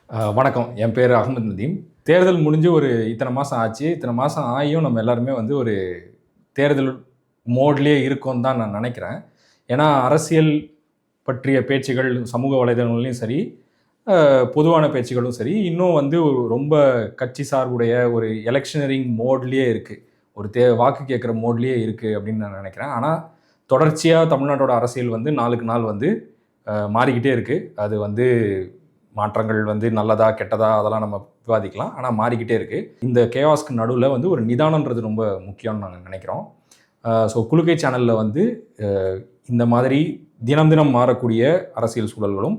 வணக்கம். என் பேர் அகமது நதீம். தேர்தல் முடிஞ்சு ஒரு இத்தனை மாதம் ஆச்சு. இத்தனை மாதம் ஆகியும் நம்ம எல்லாருமே வந்து ஒரு தேர்தல் மோட்லேயே இருக்கோன்னு தான் நான் நினைக்கிறேன். ஏன்னா அரசியல் பற்றிய பேச்சுகள் சமூக வலைதளங்கள்லையும் சரி, பொதுவான பேச்சுகளும் சரி, இன்னும் வந்து ஒரு ரொம்ப கட்சி சார்புடைய ஒரு எலெக்ஷனரிங் மோட்லேயே இருக்குது. ஒரு வாக்கு கேட்குற மோட்லேயே இருக்குது அப்படின்னு நான் நினைக்கிறேன். ஆனால் தொடர்ச்சியாக தமிழ்நாட்டோட அரசியல் வந்து நாளுக்கு நாள் வந்து மாறிக்கிட்டே இருக்குது. அது வந்து மாற்றங்கள் வந்து நல்லதா கெட்டதா அதெல்லாம் நம்ம விவாதிக்கலாம். ஆனால் மாறிக்கிட்டே இருக்குது. இந்த கேவாஸ்க்கு நடுவில் வந்து ஒரு நிதானன்றது ரொம்ப முக்கியம்னு நாங்கள் நினைக்கிறோம். ஸோ குலுக்கை சேனலில் வந்து இந்த மாதிரி தினம் தினம் மாறக்கூடிய அரசியல் சூழல்களும்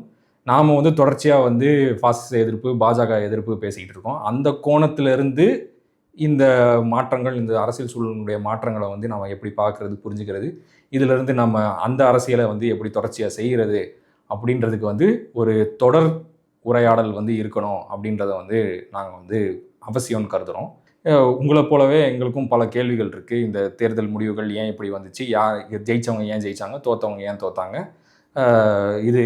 நாம் வந்து தொடர்ச்சியாக வந்து பாசிச எதிர்ப்பு, பாஜக எதிர்ப்பு பேசிக்கிட்டு இருக்கோம். அந்த கோணத்திலிருந்து இந்த மாற்றங்கள், இந்த அரசியல் சூழலுடைய மாற்றங்களை வந்து நம்ம எப்படி பார்க்குறது, புரிஞ்சுக்கிறது, இதிலிருந்து நம்ம அந்த அரசியலை வந்து எப்படி தொடர்ச்சியாக செய்கிறது அப்படின்றதுக்கு வந்து ஒரு தொடர் உரையாடல் வந்து இருக்கணும் அப்படின்றத வந்து நாங்கள் வந்து அவசியம்னு கருதுகிறோம். உங்களை போலவே எங்களுக்கும் பல கேள்விகள் இருக்குது. இந்த தேர்தல் முடிவுகள் ஏன் இப்படி வந்துச்சு, ஜெயித்தவங்க ஏன் ஜெயித்தாங்க, தோற்றவங்க ஏன் தோற்றாங்க, இது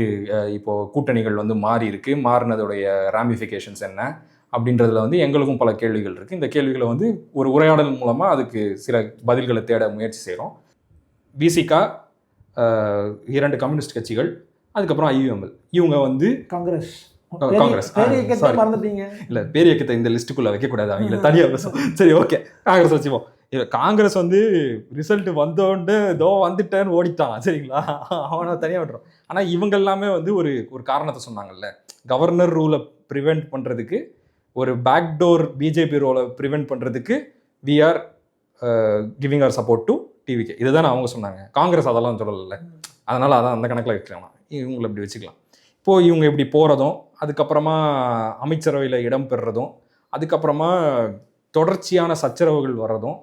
இப்போது கூட்டணிகள் வந்து மாறி இருக்குது, மாறினதுடைய ராமிஃபிகேஷன்ஸ் என்ன அப்படின்றதுல வந்து எங்களுக்கும் பல கேள்விகள் இருக்குது. இந்த கேள்விகளை வந்து ஒரு உரையாடல் மூலமாக அதுக்கு சில பதில்களை தேட முயற்சி செய்கிறோம். விசிகா, 2 கம்யூனிஸ்ட் கட்சிகள், அதுக்கப்புறம் ஐயுஎம்எல், இவங்க வந்து காங்கிரஸ் இல்லை பேரியக்கத்தை இந்த லிஸ்ட்டுக்குள்ளே வைக்கக்கூடாது, அவங்கள தனியாக பேசும். சரி, ஓகே, காங்கிரஸ் வச்சுப்போம். காங்கிரஸ் வந்து ரிசல்ட் வந்தோண்டு இதோ வந்துட்டேன்னு ஓடிட்டான், சரிங்களா, அவனை தனியாக விட்டுறோம். ஆனால் இவங்க எல்லாமே வந்து ஒரு காரணத்தை சொன்னாங்கல்ல, கவர்னர் ரூலை ப்ரிவெண்ட் பண்ணுறதுக்கு, ஒரு பேக்டோர் பிஜேபி ரோலை ப்ரிவெண்ட் பண்ணுறதுக்கு we are giving our support to TVK, இதுதான் அவங்க சொன்னாங்க. காங்கிரஸ் அதெல்லாம் சொல்லலை. அதனால் அதான் அந்த கணக்கில் வச்சுக்கலாம். இவங்களை இப்படி வச்சுக்கலாம். இப்போது இவங்க இப்படி போகிறதும், அதுக்கப்புறமா அமைச்சரவையில் இடம் பெறுறதும், அதுக்கப்புறமா தொடர்ச்சியான சச்சரவுகள் வர்றதும்,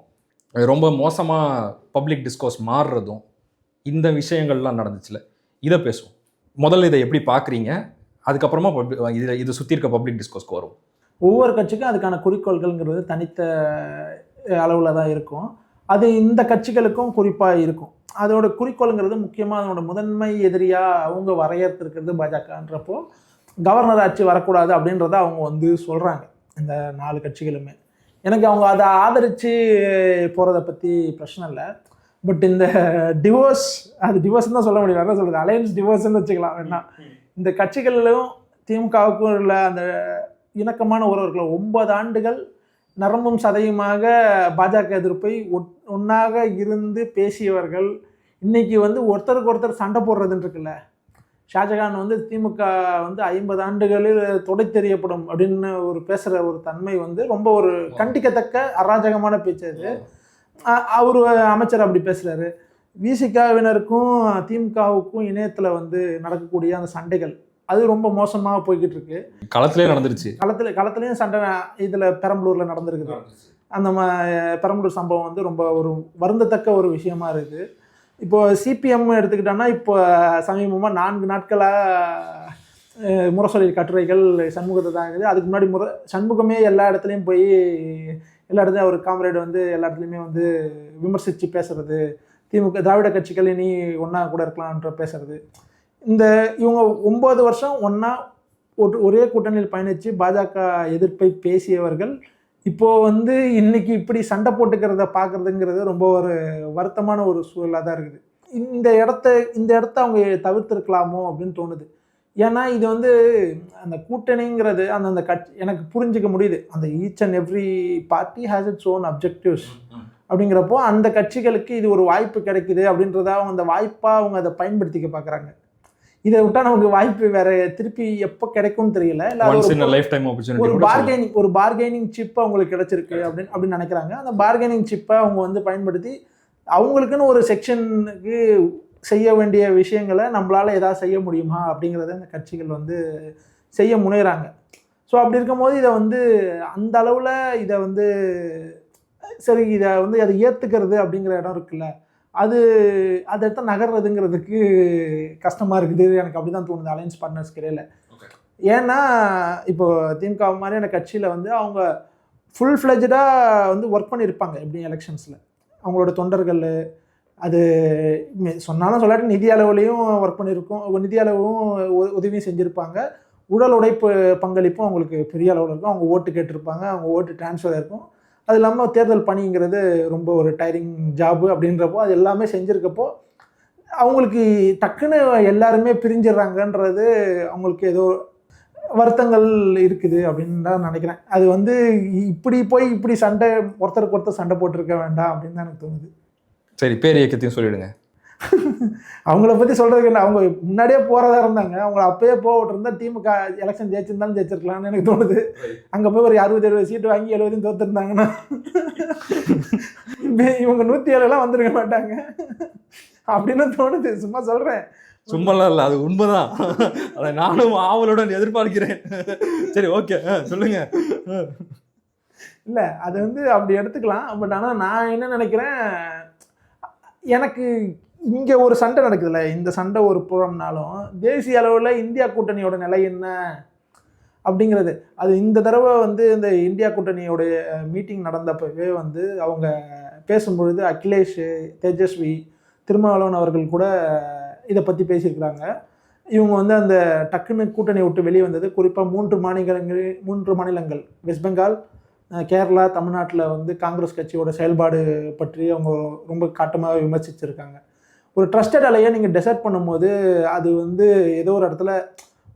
ரொம்ப மோசமாக பப்ளிக் டிஸ்கோர்ஸ் மாறுறதும், இந்த விஷயங்கள்லாம் நடந்துச்சுல, இதை பேசுவோம். முதல்ல இதை எப்படி பார்க்குறீங்க, அதுக்கப்புறமா இது சுற்றி இருக்க பப்ளிக் டிஸ்கோர்ஸ்க்கு வரும். ஒவ்வொரு கட்சிக்கும் அதுக்கான குறிக்கோள்கள்ங்கிறது தனித்த அளவில் தான் இருக்கும். அது இந்த கட்சிகளுக்கும் குறிப்பாக இருக்கும். அதோட குறிக்கோளுங்கிறது முக்கியமாக அதனோட முதன்மை எதிரியாக அவங்க வரையறுத்திருக்கிறது பாஜகன்றப்போ கவர்னர் ஆட்சி வரக்கூடாது அப்படின்றத அவங்க வந்து சொல்கிறாங்க. இந்த 4 கட்சிகளுமே எனக்கு அவங்க அதை ஆதரித்து போகிறத பற்றி பிரச்சனை இல்லை. பட் இந்த டிவோர்ஸ், அது டிவோர்ஸ்ன்னு தான் சொல்ல முடியும், வேறு சொல்கிறது அலையன்ஸ் டிவோர்ஸ்ன்னு வச்சுக்கலாம் வேணா. இந்த கட்சிகளிலும் திமுகவுக்கும் உள்ள அந்த இணக்கமான உறவுகளை 9 ஆண்டுகள் நரம்பும் சதையுமாக பாஜக எதிர்ப்பை ஒன்றாக இருந்து பேசியவர்கள் இன்றைக்கி வந்து ஒருத்தருக்கு ஒருத்தர் சண்டை போடுறதுன்னு இருக்குல்ல. ஷாஜகான் வந்து திமுக வந்து 50 ஆண்டுகளில் தொடைத்தெறியப்படும் அப்படின்னு ஒரு பேசுகிற ஒரு தன்மை வந்து ரொம்ப ஒரு கண்டிக்கத்தக்க அராஜகமான பேச்சு. அது அவர் அமைச்சர் அப்படி பேசுகிறாரு. விசிகாவினருக்கும் திமுகவுக்கும் இணையத்தில் வந்து நடக்கக்கூடிய அந்த சண்டைகள் அது ரொம்ப மோசமாக போய்கிட்டு இருக்கு. களத்திலே நடந்துருச்சு. களத்துலேயும் சண்டை இதில் பெரம்பலூரில் நடந்திருக்குது. அந்த பெரம்பலூர் சம்பவம் வந்து ரொம்ப ஒரு வருந்தத்தக்க ஒரு விஷயமா இருக்குது. இப்போது சிபிஎம் எடுத்துக்கிட்டோன்னா, இப்போ சமீபமாக 4 நாட்களாக முரசொலி கட்டுரைகள் சண்முகத்தை தான் இருக்குது. அதுக்கு முன்னாடி சண்முகமே எல்லா இடத்துலையும் போய் எல்லா இடத்துலையும் அவர் காம்ரேடு வந்து எல்லா இடத்துலையுமே வந்து விமர்சித்து பேசுகிறது, திமுக திராவிட கட்சிகள் இனி ஒன்றா கூட இருக்கலான்ற பேசுகிறது. இவங்க 9 வருஷம் ஒன்றா ஒரே கூட்டணியில் பயணித்து பாஜக எதிர்ப்பை பேசியவர்கள் இப்போது வந்து இன்றைக்கி இப்படி சண்டை போட்டுக்கிறத பார்க்குறதுங்கிறது ரொம்ப ஒரு வருத்தமான ஒரு சூழலாக தான் இருக்குது. இந்த இடத்த அவங்க தவிர்த்திருக்கலாமோ அப்படின்னு தோணுது. ஏன்னா இது வந்து அந்த கூட்டணிங்கிறது அந்த கட்சி எனக்கு புரிஞ்சிக்க முடியுது. அந்த each and every party has its own objectives அப்படிங்கிறப்போ அந்த கட்சிகளுக்கு இது ஒரு வாய்ப்பு கிடைக்குது அப்படின்றத அவங்க அந்த வாய்ப்பாக அவங்க அதை பயன்படுத்திக்க பார்க்குறாங்க. இதை விட்டால் நமக்கு வாய்ப்பு வேற திருப்பி எப்போ கிடைக்கும்னு தெரியல. ஒரு பார்கெனிங் சிப் அவங்களுக்கு கிடைச்சிருக்கு அப்படின்னு நினைக்கிறாங்க. அந்த பார்கெனிங் சிப்பை அவங்க வந்து பயன்படுத்தி அவங்களுக்குன்னு ஒரு செக்ஷனுக்கு செய்ய வேண்டிய விஷயங்களை நம்மளால் ஏதாவது செய்ய முடியுமா அப்படிங்கிறத இந்த கட்சிகள் வந்து செய்ய முனைகிறாங்க. ஸோ அப்படி இருக்கும்போது இதை வந்து அந்த அளவில் இதை வந்து சரி இதை வந்து அதை ஏற்றுக்கிறது அப்படிங்கிற இடம் இருக்குல்ல, அதை எடுத்து நகர்றதுங்கிறதுக்கு கஷ்டமாக இருக்குது. எனக்கு அப்படி தான் தோணுது அலையன்ஸ் பார்ட்னர்ஸ்க்கு இடையில. ஏன்னா இப்போ திமுக மாதிரியான கட்சியில் வந்து அவங்க ஃபுல் ஃப்ளெஜ்டாக வந்து ஒர்க் பண்ணியிருப்பாங்க. எப்படி எலெக்ஷன்ஸில் அவங்களோட தொண்டர்கள் அது சொன்னாலும் சொல்லாட்டி நிதி அளவுலேயும் ஒர்க் பண்ணியிருக்கோம், நிதி அளவும் உதவியும் செஞ்சுருப்பாங்க. உடல் உழைப்பு பங்களிப்பும் அவங்களுக்கு பெரிய அளவில் இருக்கும். அவங்க ஓட்டு கேட்டிருப்பாங்க, அவங்க ஓட்டு டிரான்ஸ்ஃபர் இருக்கும். அது இல்லாமல் தேர்தல் பணிங்கிறது ரொம்ப ஒரு டயரிங் ஜாபு அப்படின்றப்போ அது எல்லாமே செஞ்சுருக்கப்போ அவங்களுக்கு டக்குன்னு எல்லாருமே பிரிஞ்சிடுறாங்கன்றது அவங்களுக்கு ஏதோ வருத்தங்கள் இருக்குது அப்படின்னு தான் நினைக்கிறேன். அது வந்து இப்படி சண்டை ஒருத்தருக்கு ஒருத்தர் சண்டை போட்டிருக்க வேண்டாம் அப்படின்னு தான் எனக்கு தோணுது. சரி, பேர் இயக்கத்தையும் சொல்லிவிடுங்க. அவங்கள பற்றி சொல்கிறதுக்கு இல்லை, அவங்க முன்னாடியே போகிறதா இருந்தாங்க. அவங்கள அப்பயே போட்டுருந்தா திமுக எலெக்ஷன் ஜெயிச்சிருந்தாலும் ஜெயிச்சிருக்கலாம்னு எனக்கு தோணுது. அங்கே போய் ஒரு 60-70 சீட்டு வாங்கி 70 தோத்துருந்தாங்கன்னா இவங்க 107 வந்துருக்க மாட்டாங்க அப்படின்னு தோணுது. சும்மா சொல்கிறேன், சும்மாலாம் இல்லை, அது உண்மைதான். அதை நானும் ஆவலுடன் எதிர்பார்க்கிறேன். சரி, ஓகே, சொல்லுங்க. இல்லை அது வந்து அப்படி எடுத்துக்கலாம். பட் ஆனால் நான் என்ன நினைக்கிறேன், எனக்கு இங்கே ஒரு சண்டை நடக்குதுல்ல, இந்த சண்டை ஒரு புறம்னாலும் தேசிய அளவில் இந்தியா கூட்டணியோட நிலை என்ன அப்படிங்கிறது, அது இந்த தடவை வந்து இந்த இந்தியா கூட்டணியோடைய மீட்டிங் நடந்தப்பவே வந்து அவங்க பேசும்பொழுது அகிலேஷ், தேஜஸ்வி, திருமாவளவன் அவர்கள் கூட இதை பற்றி பேசியிருக்கிறாங்க. இவங்க வந்து அந்த டக்குன்னு கூட்டணி விட்டு வெளியே வந்தது குறிப்பாக 3 மாநிலங்கள் வெஸ்ட் பெங்கால், கேரளா, தமிழ்நாட்டில் வந்து காங்கிரஸ் கட்சியோட செயல்பாடு பற்றி அவங்க ரொம்ப காட்டமாக விமர்சிச்சிருக்காங்க. ஒரு ட்ரஸ்டட் அலையை நீங்கள் டெசர்ட் பண்ணும்போது அது வந்து ஏதோ ஒரு இடத்துல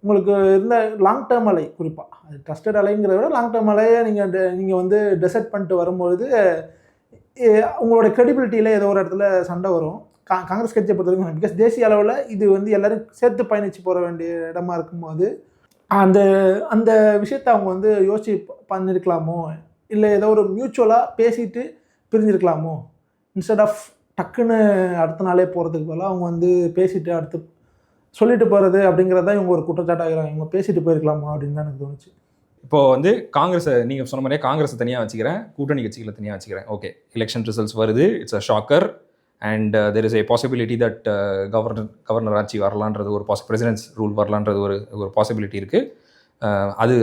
உங்களுக்கு இருந்த லாங் டேர்ம் அலை, குறிப்பாக அது ட்ரஸ்டட் அலைங்கிறத விட லாங் டேர்ம் அலையை நீங்கள் வந்து டெசர்ட் பண்ணிட்டு வரும்பொழுது உங்களோட கிரெடிபிலிட்டியில் ஏதோ ஒரு இடத்துல சண்டை வரும். காங்கிரஸ் கட்சியை பொறுத்த வரைக்கும், பிகாஸ் தேசிய அளவில் இது வந்து எல்லோரும் சேர்த்து பயணித்து போகிற வேண்டிய இடமா இருக்கும்போது அந்த அந்த விஷயத்தை அவங்க வந்து யோசிச்சு பண்ணியிருக்கலாமோ, இல்லை ஏதோ ஒரு மியூச்சுவலாக பேசிட்டு பிரிஞ்சிருக்கலாமோ, இன்ஸ்டெட் ஆஃப் டக்குன்னு அடுத்த நாளே போகிறதுக்கு பதிலாக அவங்க வந்து பேசிட்டு அடுத்து சொல்லிட்டு போகிறது அப்படிங்கிறது தான் இவங்க ஒரு குற்றச்சாட்டாகிறாங்க. இவங்க பேசிட்டு போயிருக்கலாமா அப்படின்னு தான் எனக்கு தோணுச்சு. இப்போது வந்து காங்கிரஸை நீங்கள் சொன்ன மாதிரியே காங்கிரஸை தனியாக வச்சுக்கிறேன், கூட்டணி கட்சிகளை தனியாக வச்சுக்கிறேன். ஓகே, எலெக்ஷன் ரிசல்ட்ஸ் வருது, it's a ஷாக்கர் and there is a possibility that governor ஆட்சி வரலான்றது ஒரு பிரசிடென்ட்ஸ் ரூல் வரலான்றது ஒரு பாசிபிலிட்டி இருக்குது.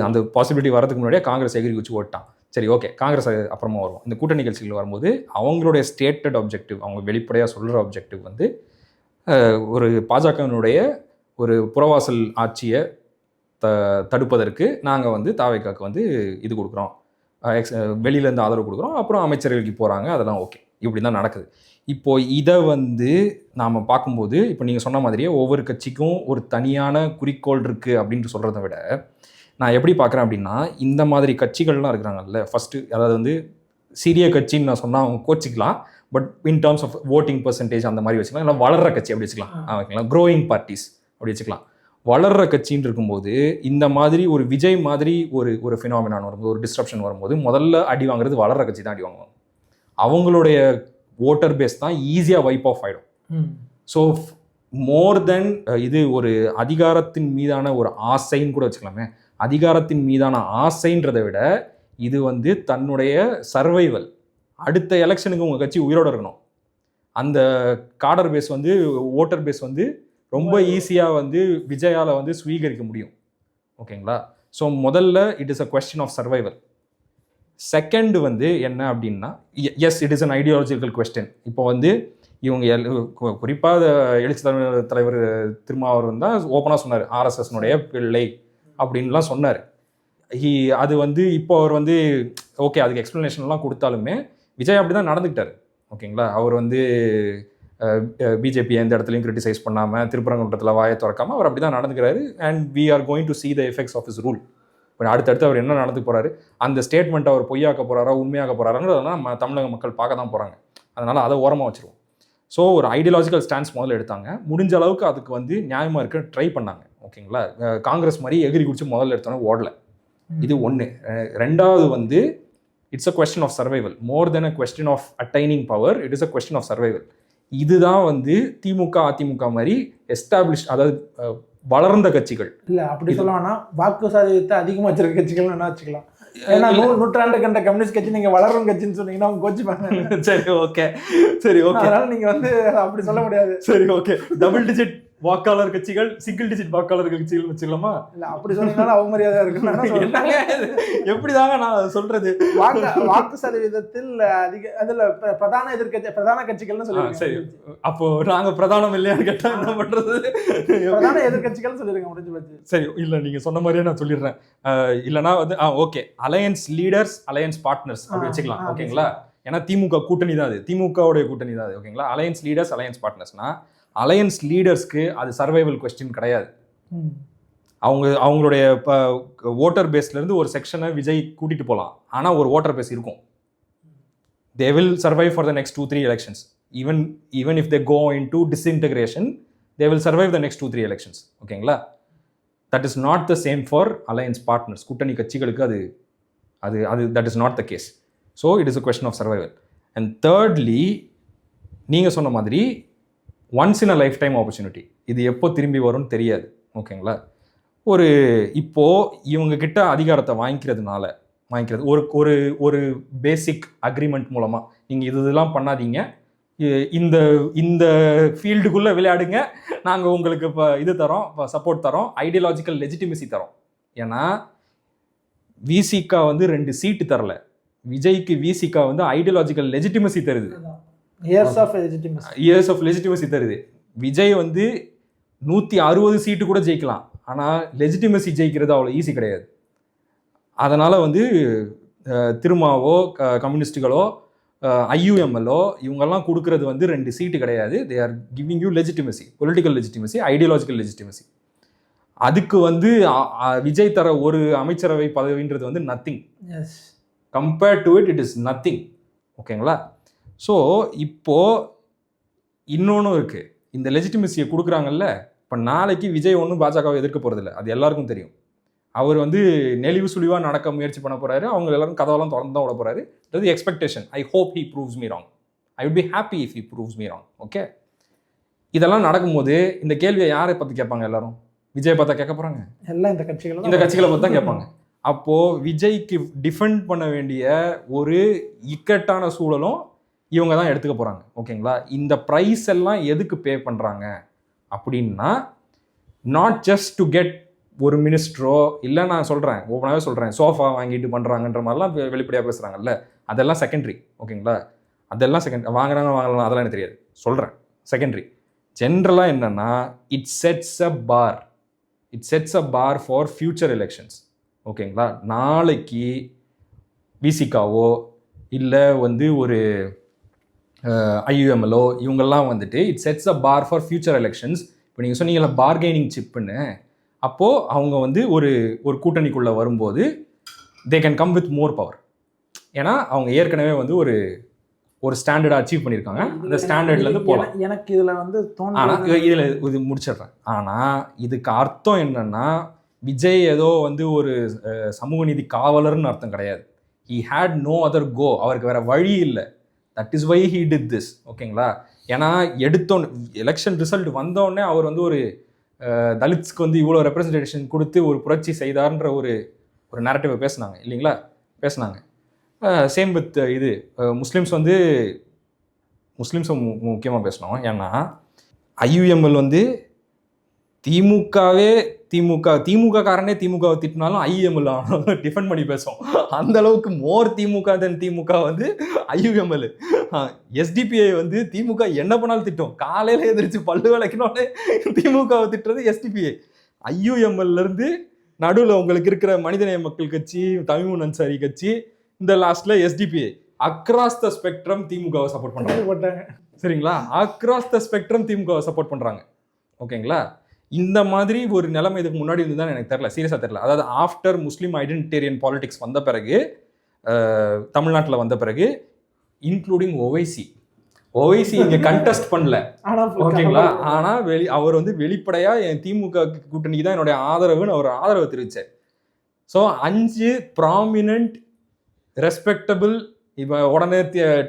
அந்த பாசிபிலிட்டி வரதுக்கு முன்னாடியே காங்கிரஸ் எகிரி குச்சி ஓட்டான். சரி, ஓகே, காங்கிரஸ் அப்புறமா வருவோம். இந்த கூட்டணி கட்சிகள் வரும்போது அவங்களுடைய ஸ்டேட்டட் ஆப்ஜெக்டிவ், அவங்க வெளிப்படையாக சொல்கிற ஆப்ஜெக்டிவ் வந்து ஒரு பாஜகவினுடைய ஒரு புறவாசல் ஆட்சியை தடுப்பதற்கு நாங்கள் வந்து தாவேக்காக்கு வந்து இது கொடுக்குறோம், வெளியிலேருந்து ஆதரவு கொடுக்குறோம், அப்புறம் அமைச்சர்களுக்கு போகிறாங்க, அதெல்லாம் ஓகே, இப்படி தான் நடக்குது. இப்போது இதை வந்து நாம் பார்க்கும்போது இப்போ நீங்கள் சொன்ன மாதிரியே ஒவ்வொரு கட்சிக்கும் ஒரு தனியான குறிக்கோள் இருக்குது அப்படின்ட்டு சொல்கிறத விட நான் எப்படி பார்க்குறேன் அப்படின்னா, இந்த மாதிரி கட்சிகள்லாம் இருக்கிறாங்கல்ல, ஃபஸ்ட்டு அதாவது வந்து சிறிய கட்சின்னு நான் சொன்னால் அவங்க கோச்சிக்கலாம், but in terms of voting percentage அந்த மாதிரி வச்சுக்கலாம், இல்லை வளர்கிற கட்சி அப்படி வச்சுக்கலாம், ஓகேங்களா, க்ரோயிங் பார்ட்டிஸ் அப்படி வச்சுக்கலாம். வளர்கிற கட்சின்னு இருக்கும்போது இந்த மாதிரி ஒரு விஜய் மாதிரி ஒரு ஃபினாமினான் வரும்போது, ஒரு டிஸ்ட்ரப்ஷன் வரும்போது முதல்ல அடி வாங்குறது வளர்கிற கட்சி தான் அடி வாங்குவாங்க. அவங்களுடைய ஓட்டர் பேஸ் தான் ஈஸியாக வைப் ஆஃப் ஆகிடும். ஸோ மோர் தென் இது ஒரு அதிகாரத்தின் மீதான ஒரு ஆசைன்னு கூட வச்சுக்கலாமே, அதிகாரத்தின் மீதான ஆசைன்றதை விட இது வந்து தன்னுடைய சர்வைவல், அடுத்த எலெக்ஷனுக்கு உங்கள் கட்சி உயிரோடு இருக்கணும், அந்த காடர் பேஸ் வந்து ஓட்டர் பேஸ் வந்து ரொம்ப ஈஸியாக வந்து விஜயால் வந்து ஸ்வீகரிக்க முடியும். ஓகேங்களா? ஸோ முதல்ல it is a question of survival. Second வந்து என்ன அப்படின்னா, as it is an ideological question. இப்போ வந்து இவங்க குறிப்பாக எழுச்சி தலைவர் திருமாவளவன் தான் ஓப்பனாக சொன்னார், ஆர்எஸ்எஸ்னுடைய பிள்ளை அப்படின்லாம் சொன்னார். அது வந்து இப்போ அவர் வந்து ஓகே அதுக்கு எக்ஸ்ப்ளனேஷன்லாம் கொடுத்தாலுமே விஜய் அப்படி தான் நடந்துக்கிட்டார். ஓகேங்களா? அவர் வந்து பிஜேபி எந்த இடத்துலையும் கிரிட்டிசைஸ் பண்ணாமல், திருப்பரங்குன்றத்தில் வாயை திறக்காமல் அவர் அப்படி தான் நடந்துக்கிறாரு. And we are going to see the effects of his rule. இப்போ அடுத்தடுத்து அவர் என்ன நடந்து போகிறாரு, அந்த ஸ்டேட்மெண்ட் அவர் பொய்யாக்க போகிறாரா உண்மையாக போகிறாருங்கிறதெல்லாம் நம்ம தமிழக மக்கள் பார்க்க தான் போகிறாங்க. அதனால் அதை ஓரமாக வச்சுருவோம். ஸோ ஒரு ஐடியாலஜிக்கல் ஸ்டாண்ட்ஸ் முதல்ல எடுத்தாங்க, முடிஞ்ச அளவுக்கு அதுக்கு வந்து நியாயமாக இருக்க ட்ரை பண்ணாங்க. ஓகேங்களா? காங்கிரஸ் மாதிரி எகிரி குடிச்சு முதல்ல எடுத்தோன்னே ஓடலை. இது ஒன்று. ரெண்டாவது வந்து it's a question of survival more than a question of attaining power. It is a question of survival. இதுதான் வந்து திமுக அதிமுக மாதிரி எஸ்டாப்ளிஷ், அதாவது வளர்ந்த கட்சிகள் இல்லை அப்படி சொல்லலாம்னா வாக்கு சதவீதத்தை அதிகமாக வச்சிருக்க கட்சிகள் என்ன வச்சுக்கலாம். ஏன்னா நூற்றாண்டு கண்ட கம்யூனிஸ்ட் கட்சி நீங்க வளரும் கட்சின்னு சொன்னீங்கன்னா அவங்க கோச்சிப்பாங்க. சரி ஓகே, சரி ஓகே, அதனால நீங்க வந்து அப்படி சொல்ல முடியாது. சரி ஓகே, டபுள் டிஜிட் வாக்காளர் கட்சிகள் சிங்கிள் டிஜிட் வாக்காளர் கட்சிகள் வச்சுக்கலாமா? இல்ல அப்படி சொன்னீங்கன்னா அவமரியாதையா என்னங்க எப்படிதாங்க நான் சொல்றது? வாக்கு சதவீதத்தில் அதிக அதுல பிரதான எதிர்கட்சி பிரதான கட்சிகள்னு சொல்லுங்க. சரி, அப்போ நாங்க பிரதானம் இல்லையான்னு கேட்டா என்ன பண்றது? பிரதான எதிர்கட்சிகள் சொல்லிருங்க, முடிஞ்சு போச்சு. சரி, இல்ல நீங்க சொன்ன மாதிரியே நான் சொல்லிடுறேன். இல்லைன்னா வந்து okay, alliance leaders alliance partners அப்படி வச்சுக்கலாம். ஓகேங்களா? ஏன்னா திமுக கூட்டணி தான், அது திமுகவுடைய கூட்டணி தான் அது. ஓகேங்களா? அலையன்ஸ் லீடர்ஸ் அலையன்ஸ் பார்ட்னர்ஸ்னா அலையன்ஸ் லீடர்ஸ்க்கு அது சர்வைவல் கொஸ்டின் கிடையாது. அவங்களுடைய ஓட்டர் பேஸ்ல இருந்து ஒரு செக்ஷனை விஜய் கூட்டிட்டு போகலாம், ஆனால் ஒரு ஓட்டர் பேஸ் இருக்கும். They will survive for the next 2-3 elections. Even if they go in to disintegration, they will survive the next 2-3 elections. ஓகேங்களா? That is not the same for alliance partners. கூட்டணி கட்சிகளுக்கு அது அது அது that is not the case. So it is a question of survival. And thirdly, நீங்கள் சொன்ன மாதிரி once in a lifetime opportunity. இது எப்போ திரும்பி வரும்னு தெரியாது. ஓகேங்களா? இப்போது இவங்க கிட்ட அதிகாரத்தை வாங்கிக்கிறது ஒரு ஒரு ஒரு பேசிக் அக்ரிமெண்ட் மூலமாக, நீங்கள் இதெல்லாம் பண்ணாதீங்க, இந்த இந்த ஃபீல்டுக்குள்ளே விளையாடுங்க, நாங்கள் உங்களுக்கு இப்போ இது தரோம், இப்போ சப்போர்ட் தரோம், ஐடியாலஜிக்கல் லெஜிட்டிமசி தரோம். ஏன்னா விசிகா வந்து 2 சீட்டு தரல, விஜய்க்கு விசிகா வந்து ஐடியாலஜிக்கல் லெஜிட்டிமசி தருது. இயர்ஸ் ஆஃப் லெஜிட்டிமசி தருது. விஜய் வந்து 160 சீட்டு கூட ஜெயிக்கலாம், ஆனால் லெஜிட்டிமசி ஜெயிக்கிறது அவ்வளோ ஈஸி கிடையாது. அதனால் வந்து திருமாவோ கம்யூனிஸ்டுகளோ ஐயூஎம்எல்ஓ இவங்கெல்லாம் கொடுக்கறது வந்து 2 சீட்டு கிடையாது. They are giving you legitimacy, political legitimacy, ideological legitimacy. அதுக்கு வந்து விஜய் தர ஒரு அமைச்சரவை பதவின்றது வந்து nothing. Compared to it is nothing. ஓகேங்களா? ஸோ இப்போது இன்னொன்றும் இருக்குது. இந்த லெஜிட்டிமசியை கொடுக்குறாங்கல்ல, இப்போ நாளைக்கு விஜய் ஒன்றும் பாஜகவை எதிர்க்க போகிறதில்ல, அது எல்லாருக்கும் தெரியும். அவர் வந்து நெளிவு சுழிவாக நடக்க முயற்சி பண்ண போகிறாரு, அவங்க எல்லாரும் கதவெல்லாம் திறந்து தான் விட போகிறாரு. அது expectation. I hope he proves me wrong. I would be happy if he proves me wrong. Okay, இதெல்லாம் நடக்கும்போது இந்த கேள்வியை யாரை பற்றி கேட்பாங்க? எல்லாரும் விஜய் பார்த்தா கேட்க போகிறாங்க, எல்லாம் இந்த கட்சிகளை பற்றி தான் கேட்பாங்க. அப்போது விஜய்க்கு டிஃபெண்ட் பண்ண வேண்டிய ஒரு இக்கட்டான சூழலும் இவங்க தான் எடுத்துக்க போகிறாங்க. ஓகேங்களா? இந்த ப்ரைஸ் எல்லாம் எதுக்கு பே பண்ணுறாங்க அப்படின்னா, நாட் ஜஸ்ட் டு கெட் ஒரு மினிஸ்டரோ, இல்லை நான் சொல்கிறேன், ஓப்பனாகவே சொல்கிறேன், சோஃபா வாங்கிட்டு பண்ணுறாங்கன்ற மாதிரிலாம் வெளிப்படையாக பேசுகிறாங்கல்ல, அதெல்லாம் செகண்டரி. ஓகேங்களா? அதெல்லாம் வாங்குறாங்க வாங்கலாம், அதெல்லாம் எனக்கு தெரியாது, சொல்கிறேன், செகண்டரி. ஜென்ரலாக என்னென்னா, it sets a bar for future elections. ஓகேங்களா? நாளைக்கு விசிகாவோ இல்லை வந்து ஒரு ஐயூஎம்எல்ஓ இவங்கெல்லாம் வந்துட்டு it sets a bar for future elections. இப்போ நீங்கள் சொன்னீங்களா பார்கெனிங் சிப்புன்னு, அப்போது அவங்க வந்து ஒரு கூட்டணிக்குள்ளே வரும்போது they can come with more power. ஏன்னா அவங்க ஏற்கனவே வந்து ஒரு ஸ்டாண்டர்டை அச்சீவ் பண்ணியிருக்காங்க, அந்த ஸ்டாண்டர்ட்லேருந்து போகலாம். எனக்கு இதில் வந்து ஆனால் இதில் இது முடிச்சிடுறேன். ஆனால் இதுக்கு அர்த்தம் என்னென்னா, விஜய் ஏதோ வந்து ஒரு சமூக நீதி காவலர்னு அர்த்தம் கிடையாது. He had no other go, அவருக்கு வேறு வழி இல்லை. That is why he did this. ஓகேங்களா? ஏன்னா எடுத்தோன்னு எலெக்ஷன் ரிசல்ட் வந்தோடனே அவர் வந்து ஒரு தலித்ஸ்க்கு வந்து இவ்வளோ ரெப்ரசன்டேஷன் கொடுத்து ஒரு புரட்சி செய்தார்ன்ற ஒரு நேரட்டிவை பேசுனாங்க இல்லைங்களா? பேசுனாங்க. சேம் வித் இது முஸ்லீம்ஸை முக்கியமாக பேசணும். ஏன்னா ஐயூஎம்எல் வந்து திமுக காரனே திமுகவை திட்டினாலும் ஐயூஎம்எல் டிஃபெண்ட் பண்ணி பேசும். அந்த அளவுக்கு மோர் திமுக தென் திமுக வந்து ஐயூஎம்எல். எஸ்டிபிஐ வந்து திமுக என்ன பண்ணாலும் திட்டும், காலையில் எதிர்த்து பல்லு விளக்கினோடனே திமுகவை திட்டுறது எஸ்டிபிஐ. ஐயூஎம்எல்லேருந்து நடுவில் உங்களுக்கு இருக்கிற மனிதநேய மக்கள் கட்சி, தமிழ் அன்சாரி கட்சி, இந்த லாஸ்ட்ல எஸ்டிபிஐ, அக்ராஸ் த ஸ்பெக்ட்ரம் திமுகவை சப்போர்ட் பண்ணுறாங்க. சரிங்களா? அக்ராஸ் த ஸ்பெக்ட்ரம் திமுகவை சப்போர்ட் பண்ணுறாங்க. ஓகேங்களா? இந்த மாதிரி ஒரு நிலைமை இதுக்கு முன்னாடி இருந்து தான் எனக்கு தெரியல, சீரியஸாக தெரியல. அதாவது ஆஃப்டர் முஸ்லீம் ஐடென்டிட்டேரியன் பாலிடிக்ஸ் வந்த பிறகு, தமிழ்நாட்டில் வந்த பிறகு, இன்க்ளூடிங் ஓவைசி இங்கே கண்டெஸ்ட் பண்ணல. ஓகேங்களா? ஆனால் அவர் வந்து வெளிப்படையாக என் திமுக கூட்டணிக்கு தான் என்னுடைய ஆதரவுன்னு அவர் ஆதரவு தெரிவித்தார். ஸோ 5 ப்ராமினன்ட் ரெஸ்பெக்டபிள், இப்போ உடனே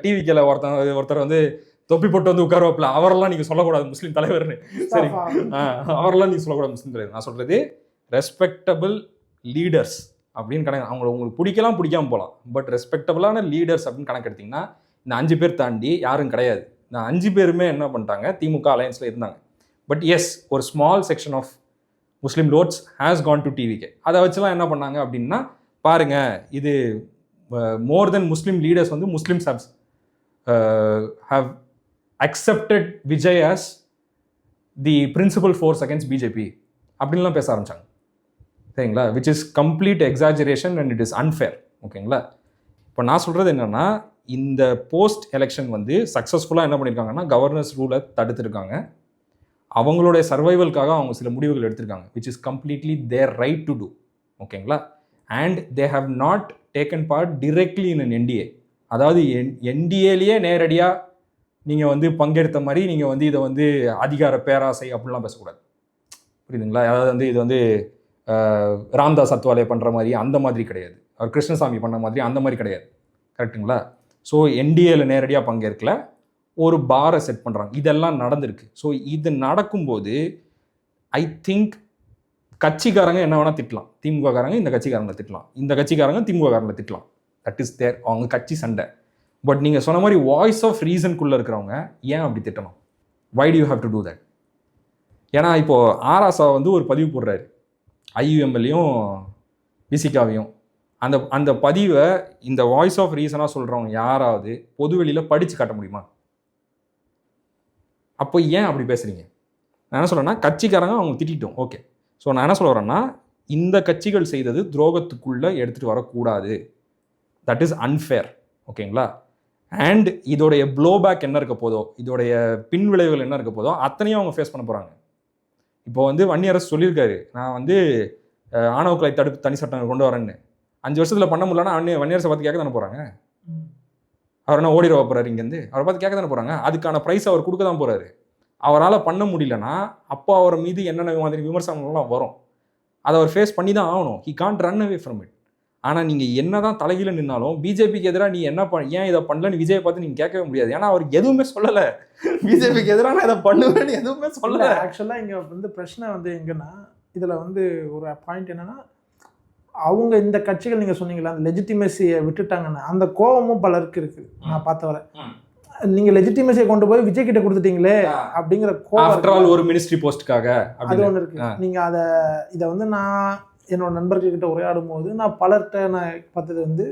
டிவிக்கில் ஒருத்தர் வந்து தொப்பி போட்டு வந்து உட்காருவாப்பில், அவரெல்லாம் நீங்கள் சொல்லக்கூடாது முஸ்லீம் தலைவர்னு. சரி, அவரெல்லாம் நீங்கள் சொல்லக்கூடாது முஸ்லீம் தலைவர். நான் சொல்கிறது ரெஸ்பெக்டபிள் லீடர்ஸ் அப்படின்னு கணக்கு. உங்களுக்கு பிடிக்காம போகலாம், பட் ரெஸ்பெக்டபிளான லீடர்ஸ் அப்படின்னு கணக்கு எடுத்திங்கன்னா இந்த 5 பேர் தாண்டி யாரும் கிடையாது. இந்த 5 பேருமே என்ன பண்ணிட்டாங்க, திமுக அலையன்ஸில் இருந்தாங்க. பட் எஸ் ஒரு small section of Muslim lots has gone to TVK. அதை வச்சுலாம் என்ன பண்ணாங்க அப்படின்னா, பாருங்க இது மோர் தென் முஸ்லீம் லீடர்ஸ் வந்து Muslims have accepted Vijay as the principal force against BJP அப்படின்லாம் பேச ஆரம்பிச்சாங்க. சரிங்களா? Which is complete exaggeration and it is unfair. ஓகேங்களா? இப்போ நான் சொல்கிறது என்னென்னா, இந்த போஸ்ட் எலெக்ஷன் வந்து சக்ஸஸ்ஃபுல்லாக என்ன பண்ணியிருக்காங்கன்னா, கவர்னர்ஸ் ரூலை தடுத்துருக்காங்க. அவங்களுடைய சர்வைவலுக்காக அவங்க சில முடிவுகள் எடுத்திருக்காங்க, which is completely their right to do. ஓகேங்களா? And they have not taken part directly in an NDA. அதாவது என்டிஏலேயே நேரடியாக நீங்கள் வந்து பங்கெடுத்த மாதிரி நீங்கள் வந்து இதை வந்து அதிகார பேராசை அப்படிலாம் பேசக்கூடாது. புரியுதுங்களா? அதாவது வந்து இது வந்து ராம்தாஸ் அத்வாலே பண்ணுற மாதிரி அந்த மாதிரி கிடையாது, அவர் கிருஷ்ணசாமி பண்ண மாதிரி அந்த மாதிரி கிடையாது. கரெக்டுங்களா? ஸோ என்டிஏல நேரடியாக பங்கேற்கல, ஒரு பாரை செட் பண்ணுறாங்க. இதெல்லாம் நடந்திருக்கு. ஸோ இது நடக்கும்போது ஐ திங்க் கட்சிக்காரங்க என்ன வேணால் திட்டலாம். திமுககாரங்க இந்த கட்சிக்காரங்களை திட்டலாம், இந்த கட்சிக்காரங்க திமுககாரங்களை திட்டலாம். தட் இஸ் தேர், அவங்க கட்சி சண்டை. பட் நீங்கள் சொன்ன மாதிரி வாய்ஸ் ஆஃப் ரீசனுக்குள்ளே இருக்கிறவங்க ஏன் அப்படி திட்டணும்? Why do you have to do that? ஏன்னா இப்போது ஆராசா வந்து ஒரு பதிவு போடுறாரு, ஐயுஎம்எல்லையும் விசிகாவையும். அந்த பதிவை இந்த வாய்ஸ் ஆஃப் ரீசனாக சொல்கிறவங்க யாராவது பொதுவெளியில் படித்து காட்ட முடியுமா? அப்போ ஏன் அப்படி பேசுகிறீங்க? நான் என்ன சொல்கிறேன்னா, கட்சிக்காரங்க அவங்க திட்டோம், ஓகே. ஸோ நான் என்ன சொல்ல வரேன்னா, இந்த கட்சிகள் செய்தது துரோகத்துக்குள்ளே எடுத்துகிட்டு வரக்கூடாது. That is unfair. ஓகேங்களா? அண்ட் இதோடைய ப்ளோபேக் என்ன இருக்க போதோ, இதோடைய பின் விளைவுகள் என்ன இருக்க போதோ அத்தனையும் அவங்க ஃபேஸ் பண்ண போகிறாங்க. இப்போ வந்து வன்னியரசு சொல்லியிருக்காரு, நான் வந்து ஆணவ கொலை தடுப்பு தனி சட்டம் கொண்டு வரேன்னு. 5 வருஷத்தில் பண்ண முடியலன்னா வன்னியரசை பார்த்து கேட்க தானே போகிறாங்க. அவர் என்ன ஓடிட போகிறாரு இங்கேருந்து? அவரை பார்த்து கேட்க தானே போகிறாங்க. அதுக்கான ப்ரைஸ் அவர் கொடுக்க தான் போகிறாரு. அவரால் பண்ண முடியலன்னா அப்போ அவர் மீது என்னென்ன மாதிரி விமர்சனங்கள்லாம் வரும், அதை அவர் ஃபேஸ் பண்ணி தான் ஆகணும். He can't run away from it. ஆனால் நீங்கள் என்ன தான் தலைகீழ நின்னாலும் பிஜேபிக்கு எதிராக நீ என்ன ஏன் இதை பண்ணலன்னு விஜயை பார்த்து நீங்கள் கேட்கவே முடியாது. ஏன்னா அவர் எதுவுமே சொல்லலை, பிஜேபிக்கு எதிராக நான் இதை பண்ணுவேன்னு எதுவுமே சொல்லலை. ஆக்சுவலாக இங்கே வந்து பிரச்சனை வந்து எங்கன்னா, இதில் வந்து ஒரு பாயிண்ட் என்னென்னா, அவங்க இந்த கட்சிகள் நீங்கள் சொன்னீங்களா அந்த லெஜிட்டிமேசியை விட்டுட்டாங்கன்னு அந்த கோபமும் பலருக்கு இருக்குது. நான் பார்த்த வர நீங்கள் லெஜிட்டிமேசியை கொண்டு போய் விஜய் கிட்ட கொடுத்துட்டீங்களே அப்படிங்கிற கோபம் ஒரு மினிஸ்ட்ரி போஸ்ட்டுக்காக அது ஒன்று இருக்குது. நீங்கள் இதை வந்து நான் என்னோட நண்பர்கள்கிட்ட உரையாடும் போது நான் பலர்கிட்ட நான் பார்த்தது வந்து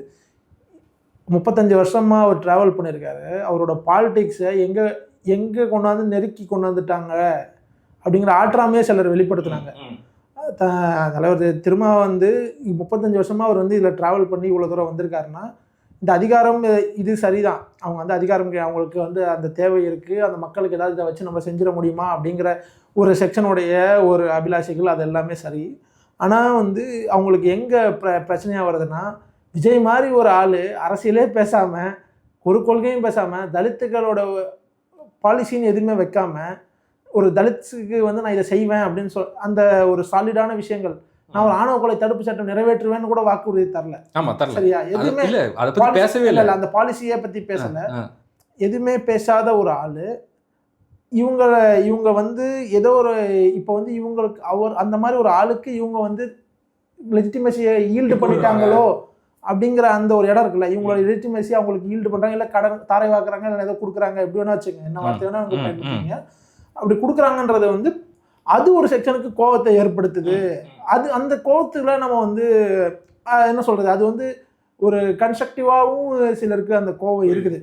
35 வருஷமாக அவர் ட்ராவல் பண்ணியிருக்காரு. அவரோட பாலிடிக்ஸை எங்கே கொண்டாந்து நெருக்கி கொண்டு வந்துட்டாங்க அப்படிங்கிற ஆற்றாமையே சிலர் வெளிப்படுத்துனாங்க. தலைவர் திரும்ப வந்து 35 வருஷமாக அவர் வந்து இதில் ட்ராவல் பண்ணி இவ்வளோ தூரம் வந்திருக்காருன்னா, இந்த அதிகாரம் இது சரிதான். அவங்க வந்து அதிகாரம் அவங்களுக்கு வந்து அந்த தேவை இருக்குது, அந்த மக்களுக்கு ஏதாவது இதை வச்சு நம்ம செஞ்சிட முடியுமா அப்படிங்கிற ஒரு செக்ஷனுடைய ஒரு அபிலாஷைகள் அது எல்லாமே சரி. ஆனால் வந்து அவங்களுக்கு எங்கே பிரச்சனையாக வருதுன்னா, விஜய் மாதிரி ஒரு ஆள் அரசியலே பேசாமல், ஒரு கொள்கையும் பேசாமல், தலித்துகளோட பாலிசின்னு எதுவுமே வைக்காமல், ஒரு தலித்துக்கு வந்து நான் இதை செய்வேன் அப்படின்னு அந்த ஒரு சாலிடான விஷயங்கள், நான் ஒரு ஆணவ கொலை தடுப்பு சட்டம் நிறைவேற்றுவேன்னு கூட வாக்குறுதி தரல. சரியா? எதுவுமே பேசவே இல்லை. அந்த பாலிசியை பற்றி பேசலை. எதுவுமே பேசாத ஒரு ஆள் இவங்க வந்து ஏதோ ஒரு இப்போ வந்து இவங்களுக்கு அந்த மாதிரி ஒரு ஆளுக்கு இவங்க வந்து லெஜிட்டிமேசியை ஈல்டு பண்ணிட்டாங்களோ அப்படிங்கிற அந்த ஒரு இடம் இருக்குல்ல. இவங்களோட லெஜிட்டிமேசி அவங்களுக்கு ஈல்டு பண்ணுறாங்க, இல்லை கடன் தாரை வாக்குறாங்க, இல்லை ஏதோ கொடுக்குறாங்க, எப்படி வேணா வச்சுங்க, என்ன வார்த்தை வேணா அவங்க பயன்படுத்துங்க. அப்படி கொடுக்குறாங்கன்றது வந்து அது ஒரு செக்ஷனுக்கு கோபத்தை ஏற்படுத்துது. அந்த கோபத்துல நம்ம வந்து என்ன சொல்றது, அது வந்து ஒரு கன்ஸ்ட்ரக்டிவாகவும் சிலருக்கு அந்த கோபம் இருக்குது.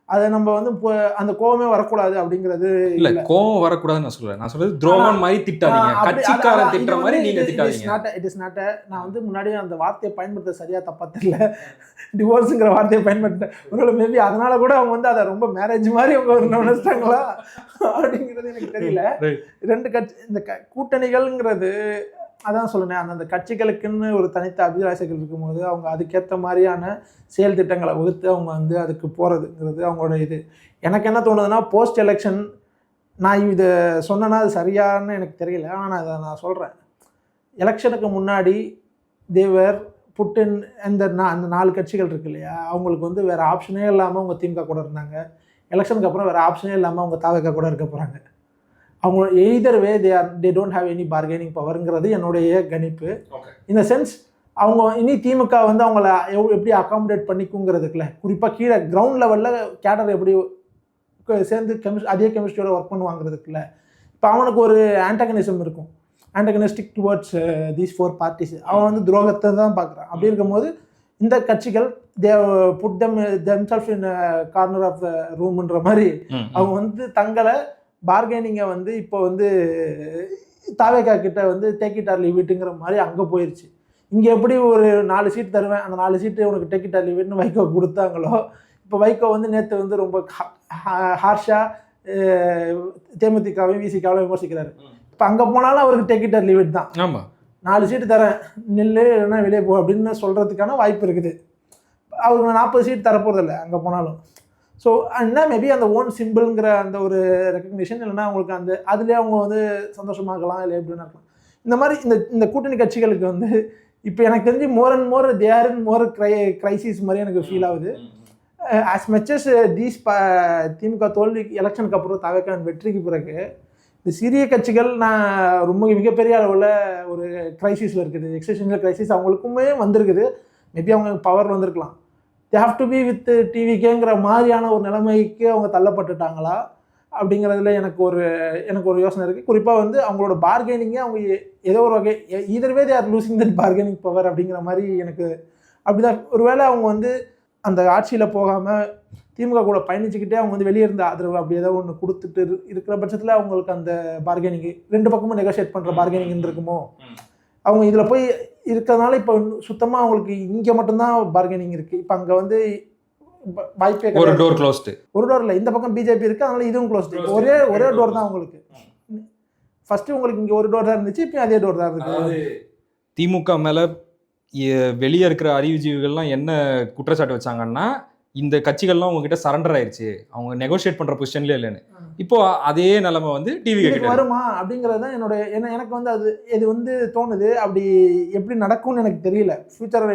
அதை நம்ம வந்து அந்த கோவமே வரக்கூடாது அப்படிங்கிறது இல்ல. கோவம் வரக்கூடாதுன்னு நான் சொல்றேன். நான் சொல்றது துரோகம் மாதிரி திட்டாதீங்க, கட்சிக்காரன் திட்டுற மாதிரி நீங்க திட்டாதீங்க. It is not. நான் வந்து முன்னாடியே அந்த வார்த்தையை பயன்படுத்த சரியா தப்பா தெரியல, டிவோர்ஸுங்கிற வார்த்தையை பயன்படுத்தேன். ஒருவேளை மேபி அதனால கூட அவங்க வந்து அதை ரொம்ப மேரேஜ் மாதிரி அவங்க நினைச்சிட்டாங்களா அப்படிங்கிறது எனக்கு தெரியல. 2 கட்சி இந்த கூட்டணிகள்ங்கிறது அதான் சொல்லுனேன், அந்த கட்சிகளுக்குன்னு ஒரு தனித்த அபிலாஷைகள் இருக்கும்போது அவங்க அதுக்கேற்ற மாதிரியான செயல் திட்டங்களை வகுத்து அவங்க வந்து அதுக்கு போகிறதுங்கிறது அவங்களோட இது. எனக்கு என்ன தோணுதுன்னா, போஸ்ட் எலெக்ஷன் நான் இதை சொன்னேன்னா அது சரியானு எனக்கு தெரியல, ஆனால் நான் சொல்கிறேன். எலெக்ஷனுக்கு முன்னாடி தேவர் புட்டின் அந்த 4 கட்சிகள் இருக்கு இல்லையா, அவங்களுக்கு வந்து வேறு ஆப்ஷனே இல்லாமல் அவங்க திமுக கூட இருந்தாங்க. எலெக்ஷனுக்கு அப்புறம் வேறு ஆப்ஷனே இல்லாமல் அவங்க தாவக கூட இருக்க போகிறாங்க. அவங்க either way they don't have any bargaining பவருங்கிறது என்னுடைய கணிப்பு. இந்த சென்ஸ் அவங்க இனி திமுக வந்து அவங்கள எப்படி அகாமடேட் பண்ணிக்குங்கிறதுக்குல, குறிப்பாக கீழே கிரவுண்ட் லெவலில் கேடர் எப்படி சேர்ந்து அதே கெமிஸ்ட்ரியோட ஒர்க் பண்ணுவாங்கிறதுக்குல இப்போ அவனுக்கு ஒரு ஆன்டகனிசம் இருக்கும், ஆன்டகனிஸ்டிக் டுவர்ட்ஸ் தீஸ் 4 பார்ட்டிஸ். அவன் வந்து துரோகத்தை தான் பார்க்குறான். அப்படி இருக்கும்போது இந்த கட்சிகள் they put themself in corner of the ரூம்ன்ற மாதிரி அவங்க வந்து தங்களை பார்கெனிங்கை வந்து இப்போ வந்து தாவேகா கிட்ட வந்து டேக்கிட்டார் லீவிட்டுங்கிற மாதிரி அங்கே போயிடுச்சு. இங்கே எப்படி ஒரு 4 சீட் தருவேன், அந்த 4 சீட்டு உனக்கு டேக்கிட்டார் லீவிட்னு வைகோ கொடுத்தாங்களோ, இப்போ வைகோ வந்து நேற்று வந்து ரொம்ப ஹார்ஷாக தேமுதிகவையும் விசிகாவையும் விமர்சிக்கிறாரு. இப்போ அங்கே போனாலும் அவருக்கு டேக்கிட்டார் லீவிட் தான். ஆமாம், 4 சீட்டு தரேன், நெல் இல்லைன்னா வெளியே போ அப்படின்னு சொல்கிறதுக்கான வாய்ப்பு இருக்குது. அவருக்கு 40 சீட் தரப்போறதில்லை அங்கே போனாலும். ஸோ என்ன மேபி அந்த ஓன் சிம்பிள்ங்கிற அந்த ஒரு ரெக்கக்னிஷன், இல்லைன்னா அவங்களுக்கு அந்த அதுலேயே அவங்க வந்து சந்தோஷமாகலாம், இல்லை எப்படின்னு இருக்கலாம். இந்த மாதிரி இந்த கூட்டணி கட்சிகளுக்கு வந்து இப்போ எனக்கு தெரிஞ்சு more and more they are in more crisis மாதிரி எனக்கு ஃபீல் ஆகுது. ஆஸ் மச் அஸ் தீஸ் திமுக தோல்வி எலெக்ஷனுக்கு அப்புறம் தாவேக்காவின் வெற்றிக்கு பிறகு இந்த சிறிய கட்சிகள் நான் ரொம்ப மிகப்பெரிய அளவில் ஒரு கிரைசிஸில் இருக்குது, எக்ஸிஸ்டென்ஷியல் கிரைசிஸ் அவங்களுக்குமே வந்திருக்குது. மேபி அவங்க பவர் வந்திருக்கலாம். They have to be with டிவிகேங்கிற மாதிரியான ஒரு நிலைமைக்கு அவங்க தள்ளப்பட்டுட்டாங்களா அப்படிங்கிறதுல எனக்கு ஒரு யோசனை இருக்குது. குறிப்பாக வந்து அவங்களோட பார்கெனிங்கை அவங்க ஏதோ ஒரு வகை either way they are losing that bargaining power அப்படிங்கிற மாதிரி எனக்கு அப்படிதான். ஒருவேளை அவங்க வந்து அந்த ஆட்சியில் போகாமல் திமுக கூட பயணிச்சுக்கிட்டே அவங்க வந்து வெளியே இருந்த ஆதரவு அப்படி ஏதோ ஒன்று கொடுத்துட்டு இருக்கிற பட்சத்தில் அவங்களுக்கு அந்த பார்கெனிங் 2 பக்கமும் நெகோஷியேட் பண்ணுற பார்கெனிங் இருக்குமோ, அவங்க இதில் போய் இருக்கிறதுனால இப்போ சுத்தமாக அவங்களுக்கு இங்கே மட்டும்தான் பார்கெனிங் இருக்குது. இப்போ அங்கே வந்து வாய்ப்பே ஒரு டோர் க்ளோஸ்டு, ஒரு டோர் இல்லை, இந்த பக்கம் பிஜேபி இருக்குது, அதனால இதுவும் க்ளோஸ்டு. ஒரே டோர் தான் உங்களுக்கு. ஃபஸ்ட்டு உங்களுக்கு இங்கே ஒரு டோர் தான் இருந்துச்சு, இப்போ அதே டோர் தான் இருக்குது. திமுக மேலே வெளியே இருக்கிற அறிவுஜீவிகள்லாம் என்ன குற்றச்சாட்டு வச்சாங்கன்னா, இந்த கட்சிகள்லாம் உங்ககிட்ட சரண்டர் ஆயிடுச்சு, அவங்க நெகோஷியேட் பண்ணுற பொசிஷன்லேயே இல்லைன்னு. இப்போ அதே நிலைமை வந்து டிவி வருமா அப்படிங்கிறது தான் எனக்கு வந்து இது வந்து தோணுது. அப்படி எப்படி நடக்கும்னு எனக்கு தெரியல. ஃபியூச்சர்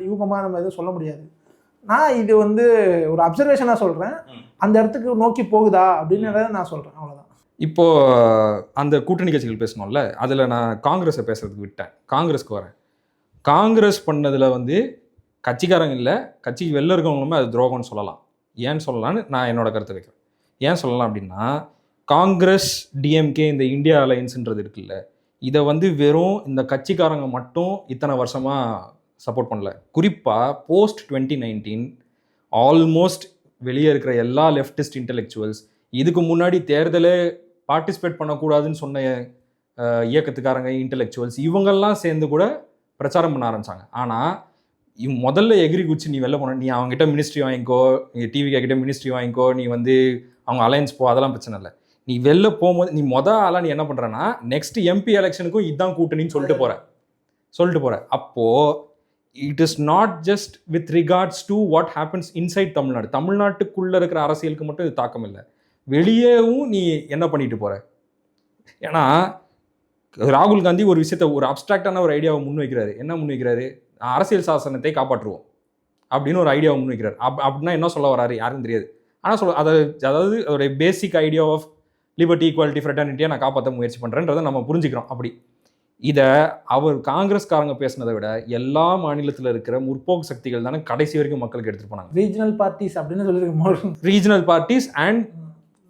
யூகமாக நம்ம எதுவும் சொல்ல முடியாது. நான் இது வந்து ஒரு அப்சர்வேஷனாக சொல்கிறேன். அந்த இடத்துக்கு நோக்கி போகுதா அப்படின்னு நான் சொல்கிறேன், அவ்வளோதான். இப்போது அந்த கூட்டணி கட்சிகள் பேசணும்ல, அதில் நான் காங்கிரஸை பேசுறதுக்கு விட்டேன், காங்கிரஸ்க்கு வரேன். காங்கிரஸ் பண்ணதில் வந்து கட்சிக்காரங்க இல்லை, கட்சிக்கு வெளில இருக்கவங்களுமே அது துரோகம்னு சொல்லலாம். ஏன்னு சொல்லலான்னு நான் என்னோட கருத்தை வைக்கிறேன். ஏன் சொல்லலாம் அப்படின்னா, காங்கிரஸ் டிஎம்கே இந்த இந்தியா அலையன்ஸுன்றது இருக்குல்ல, இதை வந்து வெறும் இந்த கட்சிக்காரங்க மட்டும் இத்தனை வருஷமாக சப்போர்ட் பண்ணல. குறிப்பாக போஸ்ட் 2019 ஆல்மோஸ்ட் வெளியே இருக்கிற எல்லா லெஃப்டிஸ்ட் இன்டெலெக்சுவல்ஸ், இதுக்கு முன்னாடி தேர்தலே பார்ட்டிசிபேட் பண்ணக்கூடாதுன்னு சொன்ன இயக்கத்துக்காரங்க இன்டெலெக்சுவல்ஸ், இவங்கெல்லாம் சேர்ந்து கூட பிரச்சாரம் பண்ண ஆரம்பித்தாங்க. ஆனால் முதல்ல எகிரி குச்சி நீ வெளில போன, நீ அவங்ககிட்ட மினிஸ்ட்ரி வாங்கிக்கோ, நீ டிவி கிட்ட மினிஸ்ட்ரி வாங்கிக்கோ, நீ வந்து அவங்க அலையன்ஸ் போ, அதெல்லாம் பிரச்சனை இல்லை. நீ வெளில போகும்போது நீ ஆளாக நீ என்ன பண்ணுறன்னா, நெக்ஸ்ட் எம்பி எலெக்ஷனுக்கும் இதுதான் கூட்டணின்னு சொல்லிட்டு போகிற. அப்போது it is not just with regards to what happens inside Tamil Nadu. தமிழ்நாட்டுக்குள்ளே இருக்கிற அரசியலுக்கு மட்டும் இது தாக்கம் இல்லை, வெளியேவும் நீ என்ன பண்ணிட்டு போகிற. ஏன்னா ராகுல் காந்தி ஒரு விஷயத்த, ஒரு அப்ட்ராக்டான ஒரு ஐடியாவை முன்வைக்கிறாரு. என்ன முன்வைக்கிறாரு? அரசியல் சாசனத்தை காப்பாற்றுவோம் அப்படின்னு ஒரு ஐடியாவை முன்வைக்கிறார். அப்படின்னா என்ன சொல்ல வராரு யாரும் தெரியாது. ஆனால் அதாவது ஒரு basic idea of liberty, equality, ஃப்ரெட்டர்னிட்டியை நான் காப்பாற்ற முயற்சி பண்ணுறேன்றதை நம்ம புரிஞ்சுக்கிறோம். அப்படி இதை அவர் காங்கிரஸ்காரங்க பேசினதை விட எல்லா மாநிலத்தில் இருக்கிற முற்போக்கு சக்திகள் தானே கடைசி வரைக்கும் மக்களுக்கு எடுத்துகிட்டு போனாங்க. ரீஜனல் பார்ட்டிஸ் அப்படின்னு சொல்லியிருக்கோம். ரீஜனல் பார்ட்டிஸ் அண்ட்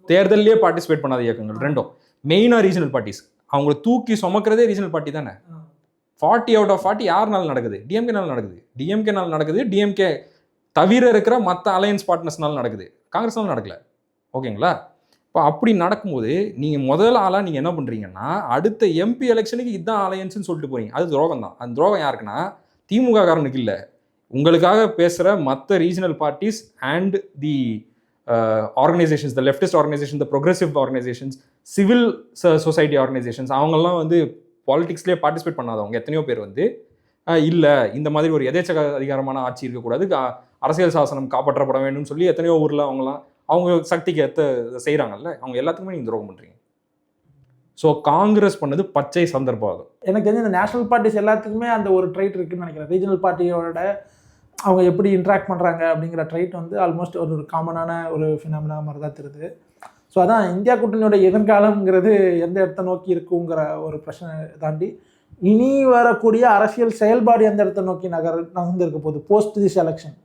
தேர்தலே பார்ட்டிசிபேட் பண்ணாத இயக்கங்கள் ரெண்டும். மெயினாக ரீஜனல் பார்ட்டிஸ், அவங்களை தூக்கி சுமக்கிறதே ரீஜனல் பார்ட்டி தானே. 40 out of 40 யாருனால நடக்குது? டிஎம்கேனால நடக்குது. டிஎம்கே தவிர இருக்கிற மற்ற அலையன்ஸ் பார்ட்னர்ஸ்னால நடக்குது, காங்கிரஸ்னால நடக்கல. ஓகேங்களா? இப்போ அப்படி நடக்கும்போது நீங்கள் முதல் ஆளாக நீங்கள் என்ன பண்ணுறீங்கன்னா, அடுத்த எம்பி எலெக்ஷனுக்கு இதுதான் அலையன்ஸ்னு சொல்லிட்டு போகிறீங்க. அது துரோகம் தான். அந்த துரோகம் யாருக்குன்னா திமுக காரனுக்கு இல்லை, உங்களுக்காக பேசுகிற மற்ற regional parties and the organisations, the leftist organisation, the progressive organisations, civil society organisations, அவங்கெல்லாம் வந்து பாலிடிக்ஸ்லேயே பார்ட்டிசிபேட் பண்ணாதவங்க எத்தனையோ பேர் வந்து இல்லை, இந்த மாதிரி ஒரு எதேச்ச அதிகாரமான ஆட்சி இருக்கக்கூடாது, அரசியல் சாசனம் காப்பாற்றப்பட வேண்டும் சொல்லி எத்தனையோ ஊரில் அவங்க சக்திக்கு செய்கிறாங்கல்ல, அவங்க எல்லாத்துக்குமே நீங்கள் துரோகம் பண்ணுறீங்க. ஸோ காங்கிரஸ் பண்ணது பச்சை சந்தர்ப்பவாதம். எனக்கு தெரிஞ்ச இந்த நேஷனல் பார்ட்டிஸ் எல்லாத்துக்குமே அந்த ஒரு ட்ரைட் இருக்குன்னு நினைக்கிறேன். ரீஜனல் பார்ட்டியோட அவங்க எப்படி இன்ட்ராக்ட் பண்ணுறாங்க அப்படிங்கிற ட்ரைட் வந்து ஆல்மோஸ்ட் ஒரு காமனான ஒரு ஃபினாமினா மாதிரி தான் தெரியுது. ஸோ அதான் இந்தியா கூட்டணியோட எதிர்காலம்ங்கிறது எந்த இடத்த நோக்கி இருக்குங்கிற ஒரு பிரச்சனை தாண்டி இனி வரக்கூடிய அரசியல் செயல்பாடு எந்த இடத்த நோக்கி நகர்ந்திருக்க போகுது போஸ்ட் திஸ் எலெக்ஷன்.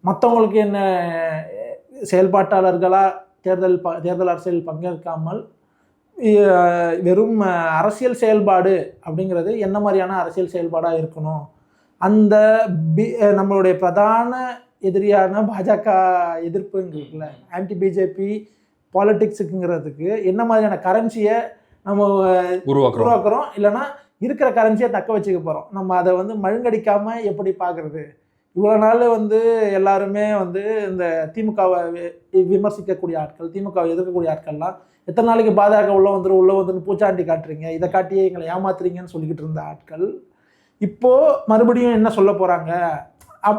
மற்றவங்களுக்கு என்ன செயல்பாட்டாளர்களாக தேர்தல் அரசியல் பங்கேற்காமல் வெறும் அரசியல் செயல்பாடு அப்படிங்கிறது என்ன மாதிரியான அரசியல் செயல்பாடாக இருக்கணும், அந்த நம்மளுடைய பிரதான எதிரியான பாஜக எதிர்ப்புங்களுக்குல ஆன்டி பிஜேபி பாலிட்டிக்ஸுக்குங்கிறதுக்கு என்ன மாதிரியான கரன்சியை நம்ம உருவாக்குறோம், இல்லைன்னா இருக்கிற கரன்சியை தக்க வச்சுக்க போகிறோம், நம்ம அதை வந்து மழுங்கடிக்காமல் எப்படி பார்க்குறது. இவ்வளோ நாள் வந்து எல்லாருமே வந்து இந்த திமுகவை விமர்சிக்கக்கூடிய ஆட்கள், திமுகவை எதிர்க்கக்கூடிய ஆட்கள்லாம் எத்தனை நாளைக்கு பாஜக உள்ளே வந்துன்னு பூச்சாண்டி காட்டுறீங்க, இதை காட்டியே எங்களை ஏமாத்துறீங்கன்னு சொல்லிக்கிட்டு இருந்த ஆட்கள் இப்போது மறுபடியும் என்ன சொல்ல போகிறாங்க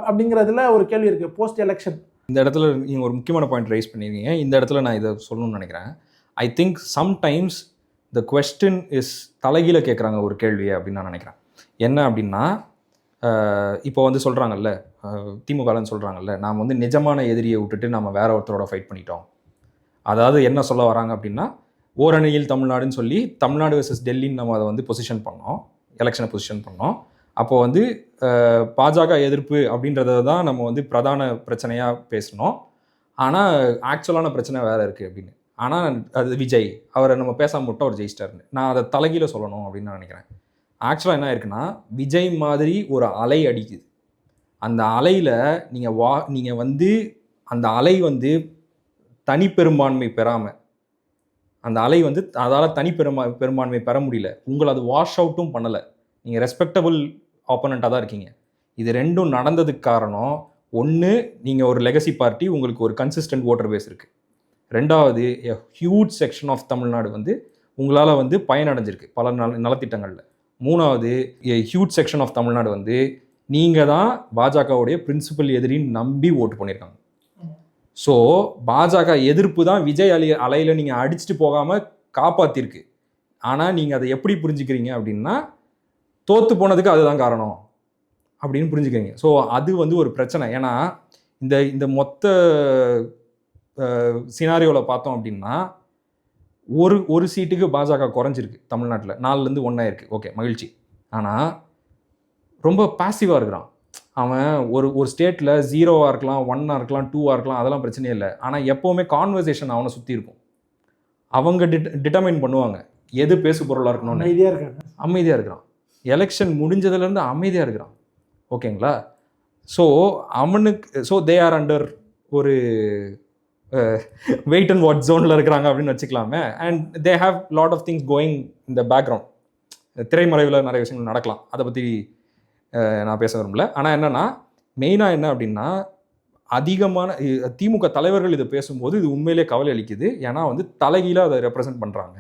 அப்படிங்கிறதுல ஒரு கேள்வி இருக்குது. போஸ்ட் எலெக்ஷன் இந்த இடத்துல நீங்கள் ஒரு முக்கியமான பாயிண்ட் ரைஸ் பண்ணியிருக்கீங்க. இந்த இடத்துல நான் இதை சொல்லணும்னு நினைக்கிறேன். I think sometimes the question is தலைகீழ கேட்குறாங்க ஒரு கேள்வியை அப்படின்னு நான் நினைக்கிறேன். என்ன அப்படின்னா, இப்போ வந்து சொல்கிறாங்கல்ல, திமுகலன்னு சொல்கிறாங்கல்ல, நாம் வந்து நிஜமான எதிரியை விட்டுட்டு நம்ம வேற ஒருத்தரோட ஃபைட் பண்ணிட்டோம். அதாவது என்ன சொல்ல வராங்க அப்படின்னா, ஓரணியில் தமிழ்நாடுன்னு சொல்லி தமிழ்நாடு வர்சஸ் டெல்லின்னு நம்ம அதை வந்து பொசிஷன் பண்ணோம், எலெக்ஷனை பொசிஷன் பண்ணோம். அப்போ வந்து பாஜக எதிர்ப்பு அப்படின்றத தான் நம்ம வந்து பிரதான பிரச்சனையாக பேசணும். ஆனால் ஆக்சுவலான பிரச்சனை வேறு இருக்குது அப்படின்னு. ஆனால் அது விஜய் அவரை நம்ம பேசாமல் விட்டு அவர் ஜெயிச்சிட்டாருன்னு நான் அதை தலைகீழ சொல்லணும் அப்படின்னு நான் நினைக்கிறேன். ஆக்சுவலாக என்ன இருக்குன்னா, விஜய் மாதிரி ஒரு அலை அடிக்குது. அந்த அலையில் நீங்கள் வந்து அந்த அலை வந்து தனிப்பெரும்பான்மை பெறாமல், அந்த அலை வந்து அதால் பெரும்பான்மை பெற முடியல, உங்களை அது வாஷ் அவுட்டும் பண்ணலை. நீங்கள் ரெஸ்பெக்டபுள் ஆப்போனண்ட்டாக தான் இருக்கீங்க. இது ரெண்டும் நடந்ததுக்கு காரணம், ஒன்று நீங்கள் ஒரு லெகசி பார்ட்டி, உங்களுக்கு ஒரு கன்சிஸ்டன்ட் ஓட்டர் பேஸ் இருக்குது. ரெண்டாவது, a huge section of Tamil Nadu வந்து உங்களால் வந்து பயனடைஞ்சிருக்கு பல நலத்திட்டங்களில். மூணாவது, a huge section of Tamil Nadu வந்து நீங்கள் தான் பாஜகவுடைய பிரின்சிபல் எதிரின்னு நம்பி ஓட்டு பண்ணியிருக்காங்க. ஸோ பாஜக எதிர்ப்பு தான் விஜய் அலையில் நீங்கள் அடிச்சுட்டு போகாமல் காப்பாற்றிருக்கு. ஆனால் நீங்கள் அதை எப்படி புரிஞ்சுக்கிறீங்க அப்படின்னா, தோற்று போனதுக்கு அதுதான் காரணம் அப்படின்னு புரிஞ்சுக்கிறீங்க. ஸோ அது வந்து ஒரு பிரச்சனை. ஏன்னா இந்த மொத்த சினாரியோவில் பார்த்தோம் அப்படின்னா, ஒரு சீட்டுக்கு பாஜக குறைஞ்சிருக்கு தமிழ்நாட்டில், 4லேருந்து 1 ஆயிருக்கு. ஓகே, மகிழ்ச்சி. ஆனால் ரொம்ப பாசிவாக இருக்கிறான் அவன். ஒரு ஸ்டேட்டில் 0ஆக இருக்கலாம், 1ஆக இருக்கலாம், 2ஆக இருக்கலாம், அதெல்லாம் பிரச்சனையே இல்லை. ஆனால் எப்போவுமே கான்வர்சேஷன் அவனை சுற்றி இருக்கும். அவங்க டிட்டர்மைன் பண்ணுவாங்க எது பேசு பொருளாக இருக்கணும்னு. அமைதியாக இருக்கிறான். எலெக்ஷன் முடிஞ்சதுலேருந்து அமைதியாக இருக்கிறான். ஓகேங்களா? ஸோ தே ஆர் அண்டர் ஒரு வெயிட் அண்ட் வாட்ச் ஜோனில் இருக்கிறாங்க அப்படின்னு வச்சுக்கலாமே. And they have lot of things going in the background. திரைமறைவில் நிறைய விஷயங்கள் நடக்கலாம், அதை பற்றி நான் பேச விரும்பல. ஆனால் என்னென்னா, மெயினாக என்ன அப்படின்னா, அதிகமான திமுக தலைவர்கள் இதை பேசும்போது இது உண்மையிலே கவலை அளிக்குது. ஏன்னா வந்து தலைகீழாக அதை ரெப்ரசன்ட் பண்ணுறாங்க.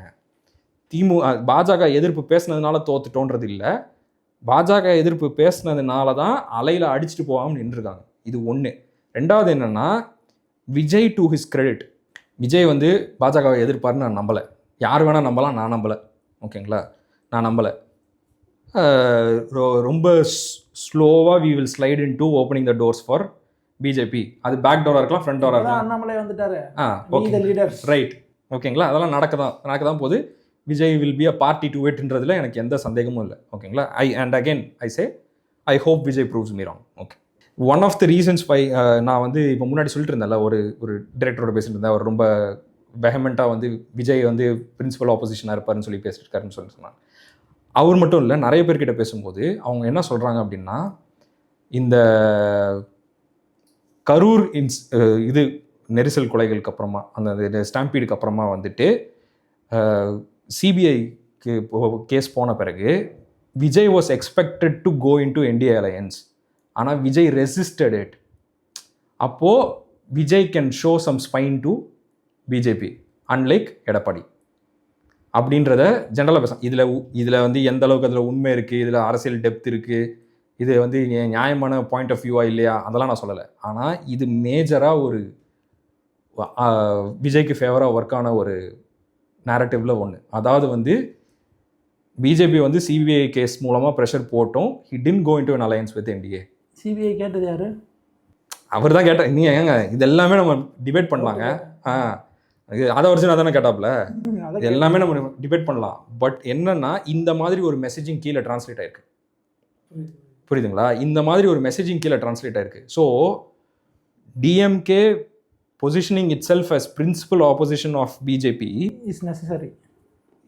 பாஜக எதிர்ப்பு பேசுனதுனால தோத்துட்டோன்றது இல்லை, பாஜக எதிர்ப்பு பேசுனதுனால தான் அலையில் அடிச்சுட்டு போகாமல் நின்றுருக்காங்க. இது ஒன்று. ரெண்டாவது என்னென்னா, Vijay to his credit, Vijay வந்து பாஜகவை எதிர்ப்பாருன்னு நான் நம்பலை. யார் வேணால் நம்பலாம், நான் நம்பலை. ஓகேங்களா? நான் நம்பலை. ரொம்ப ஸ்லோவாக we will slide into opening the doors for BJP. அது பேக் டோராக இருக்கலாம், ஃப்ரண்ட் டோராக இருக்கலாம். அண்ணாமலை வந்துட்டாரு. Okay, right. ஓகேங்களா? அதெல்லாம் நடக்க தான் போகுது. Vijay will be a party to இட்ன்றதுல எனக்கு எந்த சந்தேகமும் இல்லை. ஓகேங்களா? I hope Vijay proves me wrong. Okay, one of the reasons by நான் வந்து இப்போ முன்னாடி சொல்லிட்டு இருந்தேன்ல, ஒரு டிரெக்டரோட பேசிட்டு இருந்தேன். அவர் ரொம்ப வெஹமெண்ட்டாக வந்து விஜய் வந்து பிரின்சிபல் ஆப்போசிஷனாக இருப்பாருன்னு சொல்லி பேசிட்டு இருக்காருன்னு சொல்லி சொன்னாங்க. அவர் மட்டும் இல்லை, நிறைய பேர்கிட்ட பேசும்போது அவங்க என்ன சொல்கிறாங்க அப்படின்னா, இந்த கரூர் இது நெரிசல் கொலைகளுக்கு அப்புறமா, அந்த ஸ்டாம்பீடுக்கு அப்புறமா வந்துட்டு சிபிஐக்கு கேஸ் போன பிறகு Vijay was expected to go in to NDA alliance. ஆனால் விஜய் ரெசிஸ்டட் இட். அப்போது Vijay can show some spine to BJP unlike Edappadi அப்படின்றத ஜென்ரலாக பேசலாம். இதில் வந்து எந்த அளவுக்கு அதில் உண்மை இருக்குது, இதில் அரசியல் டெப்த் இருக்குது, இது வந்து நியாயமான பாயிண்ட் ஆஃப் வியூவா இல்லையா, அதெல்லாம் நான் சொல்லலை. ஆனால் இது மேஜராக ஒரு விஜய்க்கு ஃபேவராக ஒர்க்கான ஒரு நேரட்டிவ்ல ஒன்று. அதாவது வந்து பிஜேபி வந்து சிபிஐ கேஸ் மூலமாக ப்ரெஷர் போட்டோம். He didn't go into an alliance with NDA. சிபிஐ கேட்டது யாரு? அவர் தான் கேட்டார். நீ ஏங்க இது எல்லாமே நம்ம டிபேட் பண்ணலாங்க. அதை வச்சு தானே கேட்டாப்ல, இது எல்லாமே நம்ம டிபேட் பண்ணலாம். பட் என்னன்னா, இந்த மாதிரி ஒரு மெசேஜிங் கீழே டிரான்ஸ்லேட் ஆயிருக்கு. புரியுதுங்களா? இந்த மாதிரி ஒரு மெசேஜிங் கீழே டிரான்ஸ்லேட் ஆயிருக்கு. So DMK positioning itself as principal opposition of BJP is necessary.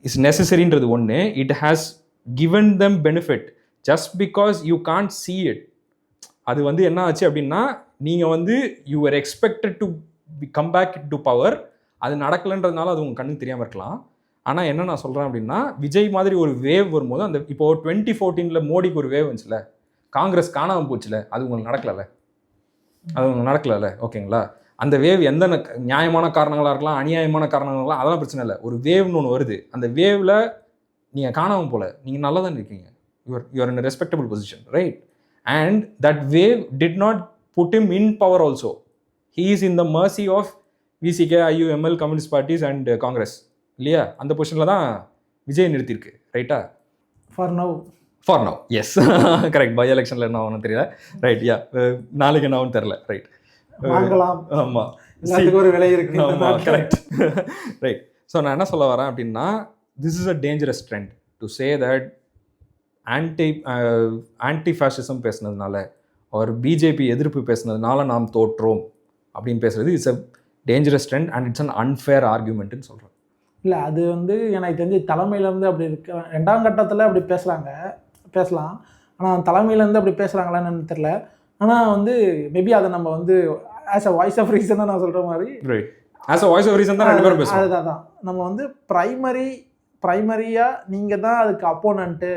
Is நெசசரின்றது ஒன்று. It has given them benefit just because you can't see it. அது வந்து என்ன ஆச்சு அப்படின்னா, நீங்கள் வந்து you were expected to come back to power. அது நடக்கலைன்றதுனால அது உங்கள் கண்ணுக்கு தெரியாமல் இருக்கலாம். ஆனால் என்ன நான் சொல்கிறேன் அப்படின்னா, விஜய் மாதிரி ஒரு வேவ் வரும்போது, அந்த இப்போது 2014 மோடிக்கு ஒரு வேவ் வந்துச்சுல, காங்கிரஸ் காணாமல் போச்சுல, அது உங்களுக்கு நடக்கலை. ஓகேங்களா? அந்த வேவ் எந்த நியாயமான காரணங்களாக இருக்கலாம், அநியாயமான காரணங்களாக, அதெல்லாம் பிரச்சனை இல்லை. ஒரு வேவ்னு ஒன்று வருது, அந்த வேவில் நீங்கள் காணாமல் போல, நீங்கள் நல்லா தான் இருக்கீங்க. You're in respectable position, right? And that wave did not put him in power also. He is in the mercy of VCK, IUML, communist parties and Congress, இல்லையா? அந்த பொசிஷனில் தான் விஜய் நிறுத்திருக்கு, ரைட்டா? For now yes, correct. By எலெக்ஷனில் என்ன ஆகும்னு தெரியல, ரைட்? யா, நாளைக்கு என்ன ஆகும்னு தெரியல, ரைட்? வாங்கலாம், ஆமாம், எல்லாத்துக்கும் ஒரு விலை இருக்கு. ஆமாம், கரெக்ட், ரைட். ஸோ நான் என்ன சொல்ல வரேன் அப்படின்னா, this is a dangerous trend to say that anti-fascism பேசுனதுனால ஒரு பிஜேபி எதிர்ப்பு பேசுனதுனால நாம் தோற்றோம் அப்படின்னு பேசுறது it's a dangerous trend and it's an unfair ஆர்குமெண்ட்னு சொல்கிறேன். இல்லை, அது வந்து எனக்கு தெரிஞ்சு தலைமையிலேருந்து அப்படி இருக்கு. 2ஆம் கட்டத்தில் அப்படி பேசலாம். ஆனால் தலைமையிலேருந்து அப்படி பேசுகிறாங்களான்னு தெரியல. ஆனால் வந்து மேபி அதை நம்ம வந்து ஆஸ் அ வாய்ஸ் ஆஃப் ரீசனாக நான் சொல்கிற மாதிரி, right, as a voice of reason தான் ரெண்டு பேரும் பேசுவோம். அதுதான் நம்ம வந்து ப்ரைமரியாக நீங்கள் தான் அதுக்கு அப்போனன்ட்டு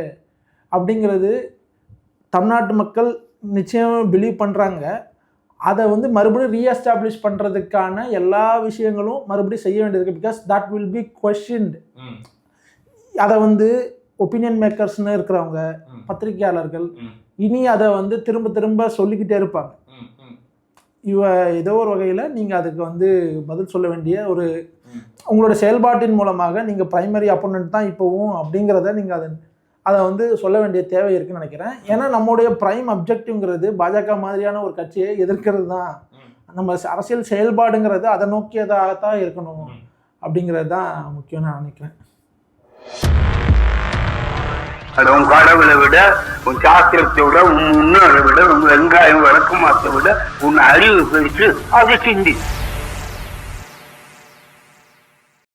அப்படிங்கிறது தமிழ்நாட்டு மக்கள் நிச்சயம் பிலீவ் பண்ணுறாங்க. அதை வந்து மறுபடியும் ரீஎஸ்டாப்ளிஷ் பண்ணுறதுக்கான எல்லா விஷயங்களும் மறுபடியும் செய்ய வேண்டியது. Because that will be questioned. அதை வந்து ஒப்பீனியன் மேக்கர்ஸ்னு இருக்கிறவங்க, பத்திரிகையாளர்கள் இனி அதை வந்து திரும்ப திரும்ப சொல்லிக்கிட்டே இருப்பாங்க. ஏதோ ஒரு வகையில் நீங்கள் அதுக்கு வந்து பதில் சொல்ல வேண்டிய ஒரு உங்களோட செயல்பாட்டின் மூலமாக நீங்கள் ப்ரைமரி அப்போனன்ட் தான் இப்போவும் அப்படிங்கிறத நீங்கள் அதை வந்து சொல்ல வேண்டிய தேவை இருக்குன்னு நினைக்கிறேன். ஏன்னா நம்மளுடைய ப்ரைம் அப்ஜெக்டிவ்ங்கிறது பாஜக மாதிரியான ஒரு கட்சியை எதிர்க்கிறது தான். நம்ம அரசியல் செயல்பாடுங்கிறது அதை நோக்கியதாகத்தான் இருக்கணும் அப்படிங்கிறது தான் முக்கியம்னு நான் நினைக்கிறேன். உன் கடவுளை விட, உன் சாஸ்திரத்தை விட, உன் முன்னோரை விட, உன் வெங்காயம் விளக்கமாத்தை விட உன் அறிவு பெருசு, அதை சிந்தி.